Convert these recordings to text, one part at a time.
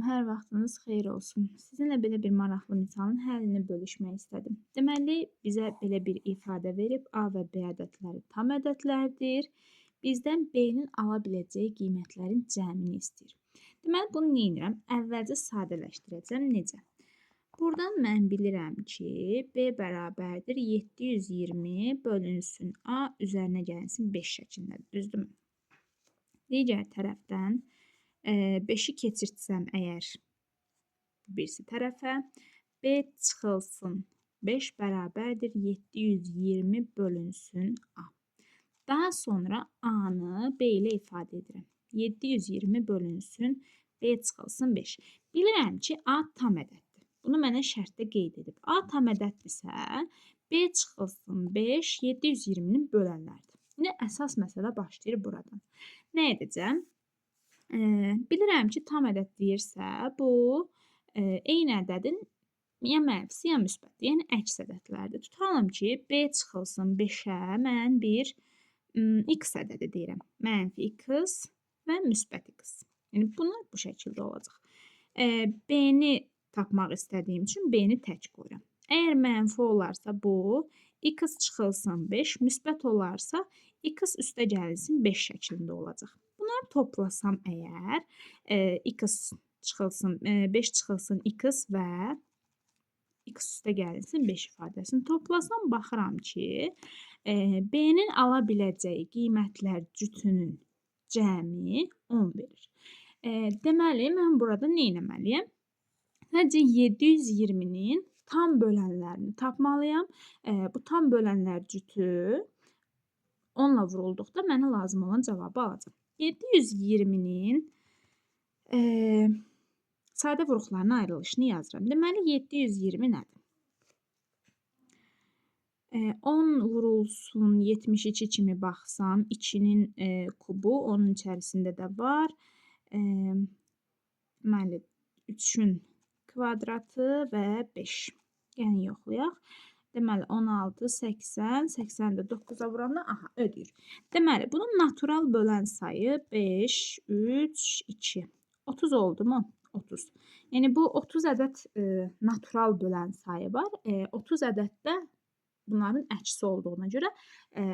Salam, hər vaxtınız xeyir olsun. Sizinlə belə bir maraqlı misalın həllini bölüşmək istədim. Deməli, bizə belə bir ifadə verib, A və B ədədləri tam ədədlərdir. Bizdən B-nin ala biləcəyi qiymətlərin cəmini istəyir. Deməli, bunu nə edirəm? Əvvəlcə sadələşdirəcəm. Necə? Buradan mən bilirəm ki, B bərabərdir 720 bölünsün A üzərinə gəlsin 5 şəklindədir. Düzdürmü? Digər tərəfdən 5-i keçirtsəm əgər birisi tərəfə, B çıxılsın 5 bərabərdir 720 bölünsün A. Daha sonra A-nı B ilə ifadə edirəm. 720 bölünsün B çıxılsın 5. Bilirəm ki, A tam ədəddir. Bunu mənə şərtdə qeyd edib. A tam ədəddirsə, B çıxılsın 5 720-nin bölənlərdir. Yine əsas məsələ başlayır buradan. Nə edəcəm? Bilirəm ki, tam ədəd deyirsə, bu eyni ədədin ya mənfisi, ya müsbət, yəni əks ədədlərdir. Tutalım ki, B çıxılsın 5-ə mən bir x ədədi deyirəm. Mənfi x və müsbət x. Yəni, bunlar bu şəkildə olacaq. B-ni tapmaq istədiyim üçün B-ni tək qoyuram. Əgər mənfi olarsa bu, x çıxılsın 5, müsbət olarsa x üstə gəlinsin 5 şəklində olacaq. Bunları toplasam əgər, x çıxılsın, 5 çıxılsın x və x üstə gəlinsin 5 ifadəsini toplasam, baxıram ki, B-nin ala biləcəyi qiymətlər cütünün cəmi 10 verir. Deməli, mən burada nə etməliyəm? Sadəcə 720-nin tam bölənlərini tapmalıyam. Bu tam bölənlər cütü 10-la vurulduqda mənə lazım olan cavabı alacaq. 720-nin sadə vuruqlarına ayrılışını yazıram. Deməli, 720 nədir? 10 vurulsun 72 kimi baxsam, 2-nin kubu onun içərisində də var. Deməli, 3-ün kvadratı və 5. Yəni, yoxlayaq. Deməli, 16, 80, 80 də 9-a vuranda, aha, ödəyir. Deməli, bunun natural bölən sayı 5, 3, 2. 30 oldu mu? 30. Yəni, bu 30 ədəd natural bölən sayı var. 30 ədəddə bunların əksi olduğuna görə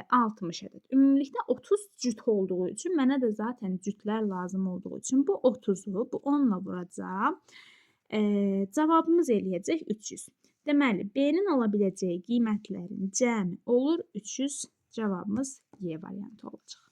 60 ədəd. Ümumilikdə 30 cüt olduğu üçün, mənə də zaten cütlər lazım olduğu üçün bu 30-u, bu 10-la vuracaq. Cavabımız eləyəcək 300. Deməli, B-nin ala biləcəyi qiymətlərin cəmi olur 300. Cavabımız Y variantı olacaq.